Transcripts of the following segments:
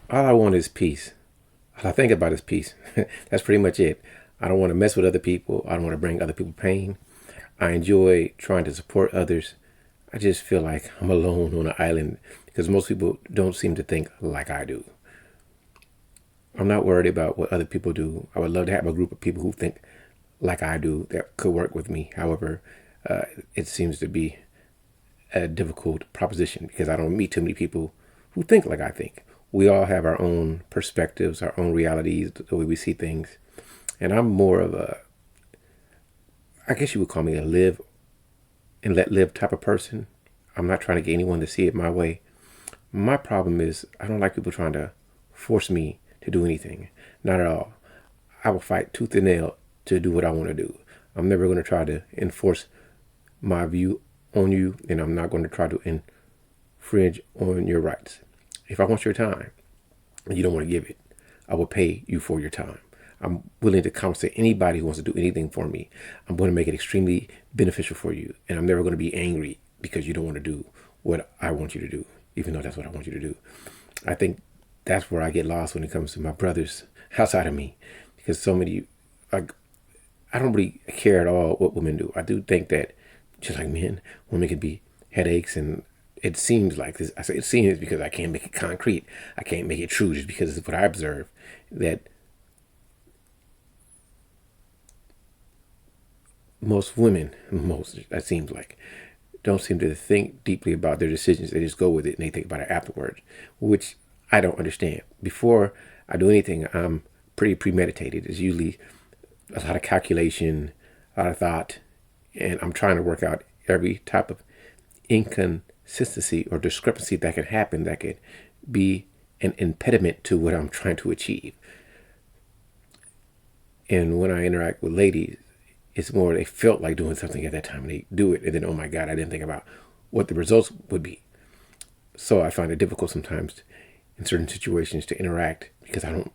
All I want is peace. All I think about is peace. That's pretty much it. I don't want to mess with other people. I don't want to bring other people pain. I enjoy trying to support others. I just feel like I'm alone on an island because most people don't seem to think like I do. I'm not worried about what other people do. I would love to have a group of people who think like I do that could work with me. However, uh, it seems to be a difficult proposition because I don't meet too many people who think like I think. We all have our own perspectives, our own realities, the way we see things. And I'm more of a, I guess you would call me a live and let live type of person. I'm not trying to get anyone to see it my way. My problem is I don't like people trying to force me to do anything. Not at all. I will fight tooth and nail to do what I want to do. I'm never going to try to enforce my view on you, and I'm not going to try to infringe on your rights. If I want your time and you don't want to give it, I will pay you for your time. I'm willing to compensate anybody who wants to do anything for me. I'm going to make it extremely beneficial for you, and I'm never going to be angry because you don't want to do what I want you to do, even though that's what I want you to do. I think that's where I get lost when it comes to my brothers outside of me, because so many, like, I don't really care at all what women do. I do think that just like men, women can be headaches, and it seems like this. I say it seems because I can't make it concrete. I can't make it true just because it's what I observe. That most women, most that seems like, don't seem to think deeply about their decisions. They just go with it and they think about it afterwards, which I don't understand. Before I do anything, I'm pretty premeditated. It's usually a lot of calculation, a lot of thought, and I'm trying to work out every type of inconsistency or discrepancy that could happen that could be an impediment to what I'm trying to achieve. And when I interact with ladies, it's more they felt like doing something at that time and they do it, and then, oh my God, I didn't think about what the results would be. So I find it difficult sometimes in certain situations to interact because I don't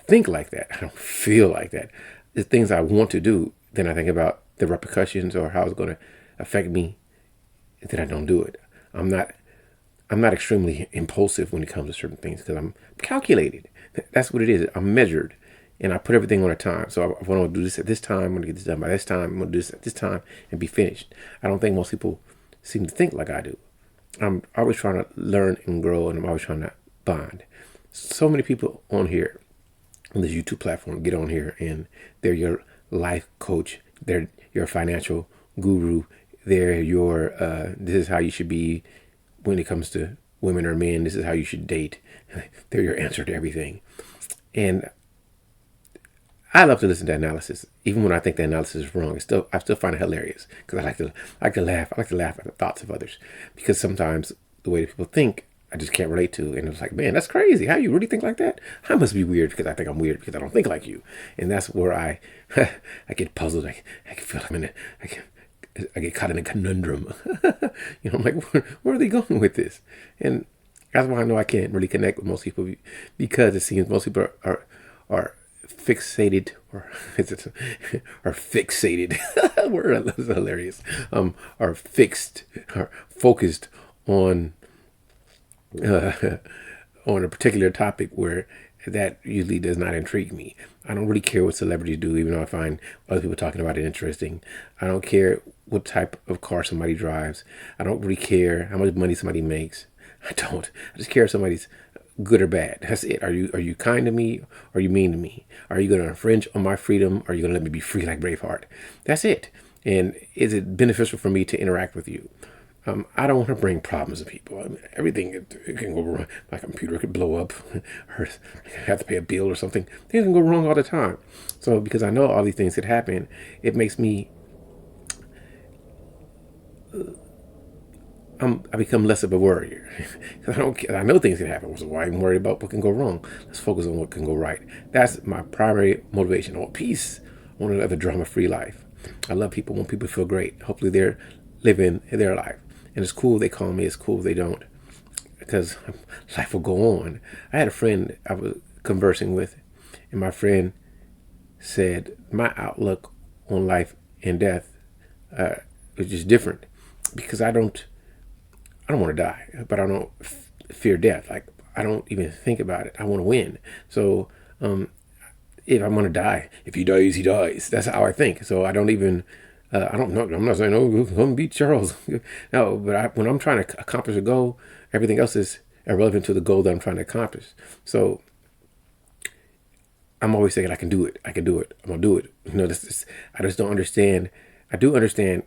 think like that. I don't feel like that. The things I want to do, then I think about the repercussions or how it's going to affect me, and then I don't do it. I'm not I'm not extremely impulsive when it comes to certain things because I'm calculated. That's what it is. I'm measured, and I put everything on a time. So if I want to do this at this time, I'm going to get this done by this time. I'm going to do this at this time and be finished. I don't think most people seem to think like I do. I'm always trying to learn and grow, and I'm always trying to bond. So many people on here, on this YouTube platform, get on here and they're your life coach. They're your financial guru. They're your this is how you should be when it comes to women or men. This is how you should date. They're your answer to everything. And I love to listen to analysis, even when I think the analysis is wrong. I still find it hilarious because I like to laugh. I like to laugh at the thoughts of others because sometimes the way people think, I just can't relate to. And it's like, man, that's crazy. How you really think like that? I must be weird because I think I'm weird because I don't think like you. And that's where I get puzzled. I can feel I'm in it. I get caught in a conundrum. I'm like, where are they going with this? And that's why I know I can't really connect with most people because it seems most people are fixated or are fixated. Word that's hilarious. Are fixed, are focused on uh, on a particular topic where that usually does not intrigue me. I don't really care what celebrities do, even though I find other people talking about it interesting. I don't care what type of car somebody drives. I don't really care how much money somebody makes. I don't. I just care if somebody's good or bad. That's it. Are you kind to me? Or are you mean to me? Are you going to infringe on my freedom? Or are you going to let me be free like Braveheart? That's it. And is it beneficial for me to interact with you? I don't want to bring problems to people. I mean, everything it can go wrong. My computer could blow up, or I have to pay a bill or something. Things can go wrong all the time. So because I know all these things could happen, it makes me I become less of a worrier. I don't. I know things can happen. So why even worry about what can go wrong? Let's focus on what can go right. That's my primary motivation. I want peace. I want to live a drama-free life. I love people. I want people to feel great. Hopefully they're living their life. And it's cool they call me. It's cool they don't, because life will go on. I had a friend I was conversing with, and my friend said my outlook on life and death is just different because I don't want to die, but I don't fear death. Like I don't even think about it. I want to win. So if I'm gonna die, if he dies, he dies. That's how I think. So I don't even. I don't know. I'm not saying, oh, we're gonna beat Charles. No, but when I'm trying to accomplish a goal, everything else is irrelevant to the goal that I'm trying to accomplish. So I'm always saying, I can do it. I can do it. I'm gonna do it. I just don't understand. I do understand.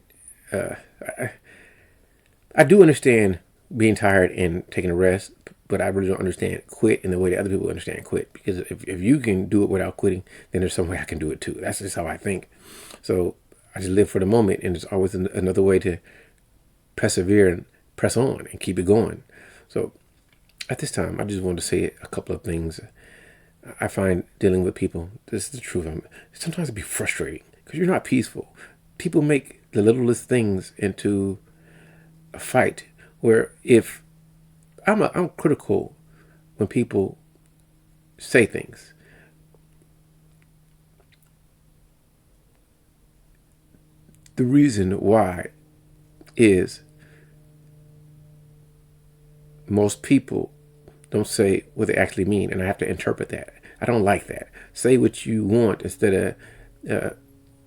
I do understand being tired and taking a rest, but I really don't understand quit in the way that other people understand quit. Because if you can do it without quitting, then there's some way I can do it too. That's just how I think. So I just live for the moment, and there's always another way to persevere and press on and keep it going. So at this time, I just wanted to say a couple of things. I find dealing with people, this is the truth, sometimes it be frustrating because you're not peaceful. People make the littlest things into a fight, where if I'm critical when people say things. The reason why is most people don't say what they actually mean, and I have to interpret that. I don't like that. Say what you want instead of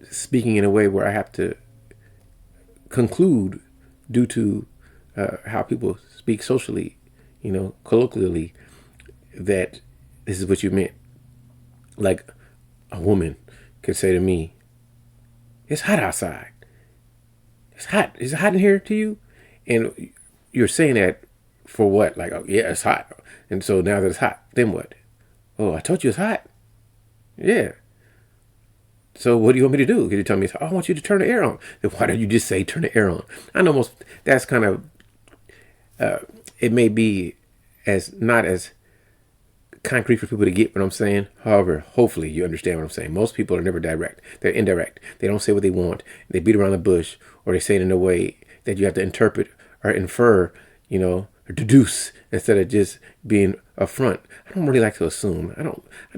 speaking in a way where I have to conclude due to how people speak socially, colloquially, that this is what you meant. Like a woman could say to me, "It's hot outside. It's hot. Is it hot in here to you?" And you're saying that for what? Like, oh, yeah, it's hot. And so now that it's hot, then what? Oh, I told you it's hot. Yeah. So what do you want me to do? Can you tell me, oh, I want you to turn the air on? Then why don't you just say turn the air on? I know that's kind of, it may be as not as concrete for people to get what I'm saying. However, hopefully you understand what I'm saying. Most people are never direct. They're indirect. They don't say what they want. They beat around the bush, or they say it in a way that you have to interpret or infer, or deduce instead of just being upfront. I don't really like to assume. I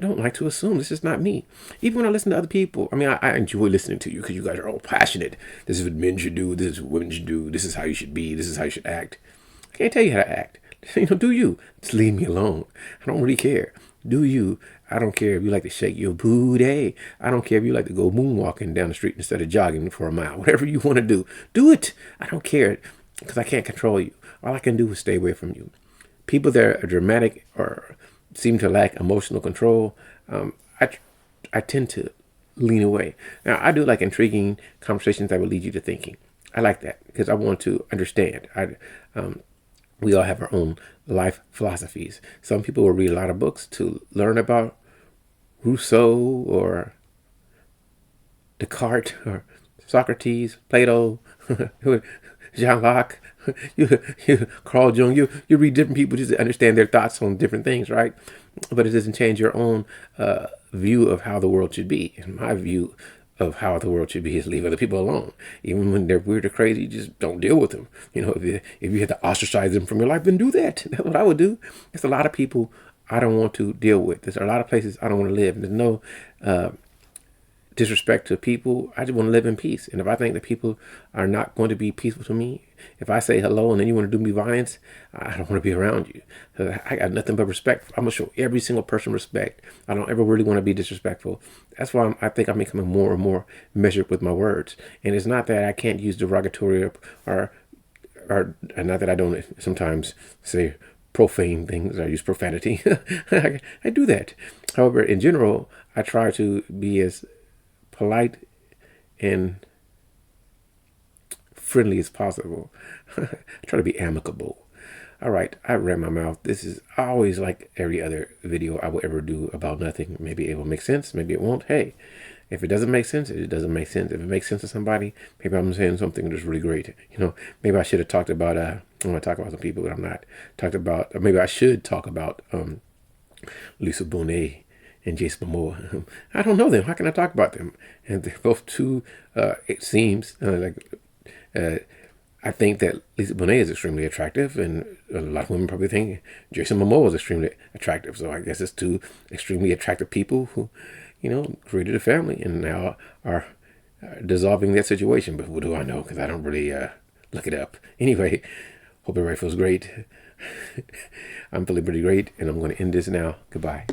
don't like to assume. This is not me. Even when I listen to other people, I mean, I enjoy listening to you because you guys are all passionate. This is what men should do. This is what women should do. This is how you should be. This is how you should act. I can't tell you how to act. Do you? Just leave me alone. I don't really care. Do you? I don't care if you like to shake your booty. I don't care if you like to go moonwalking down the street instead of jogging for a mile. Whatever you want to do it. I don't care because I can't control you. All I can do is stay away from you. People that are dramatic or seem to lack emotional control, I tend to lean away. Now, I do like intriguing conversations that will lead you to thinking. I like that because I want to understand. We all have our own life philosophies. Some people will read a lot of books to learn about Rousseau or Descartes or Socrates, Plato, Jean Locke, Carl Jung. You read different people just to understand their thoughts on different things, right? But it doesn't change your own view of how the world should be. And my view of how the world should be is leave other people alone. Even when they're weird or crazy, just don't deal with them. If you had to ostracize them from your life, then do that. That's what I would do. There's a lot of people I don't want to deal with. There's a lot of places I don't want to live. There's no disrespect to people. I just want to live in peace. And if I think that people are not going to be peaceful to me, if I say hello and then you want to do me violence, I don't want to be around you. I got nothing but respect. I'm going to show every single person respect. I don't ever really want to be disrespectful. That's why I think I'm becoming more and more measured with my words. And it's not that I can't use derogatory or not that I don't sometimes say profane things. I use profanity. I do that. However, in general, I try to be as polite and friendly as possible. I try to be amicable. All right, I ran my mouth. This is always like every other video I will ever do about nothing. Maybe it will make sense. Maybe it won't. Hey, if it doesn't make sense, it doesn't make sense. If it makes sense to somebody, maybe I'm saying something that's really great. Maybe I should have talked about, I want to talk about some people that I'm not talked about. Or maybe I should talk about Lisa Bonet and Jason Momoa. I don't know them. How can I talk about them? And they're both two, it seems, I think that Lisa Bonet is extremely attractive, and a lot of women probably think Jason Momoa is extremely attractive. So I guess it's two extremely attractive people who, created a family and now are dissolving that situation. But what do I know? Because I don't really look it up. Anyway, hope everybody feels great. I'm feeling pretty great, and I'm going to end this now. Goodbye.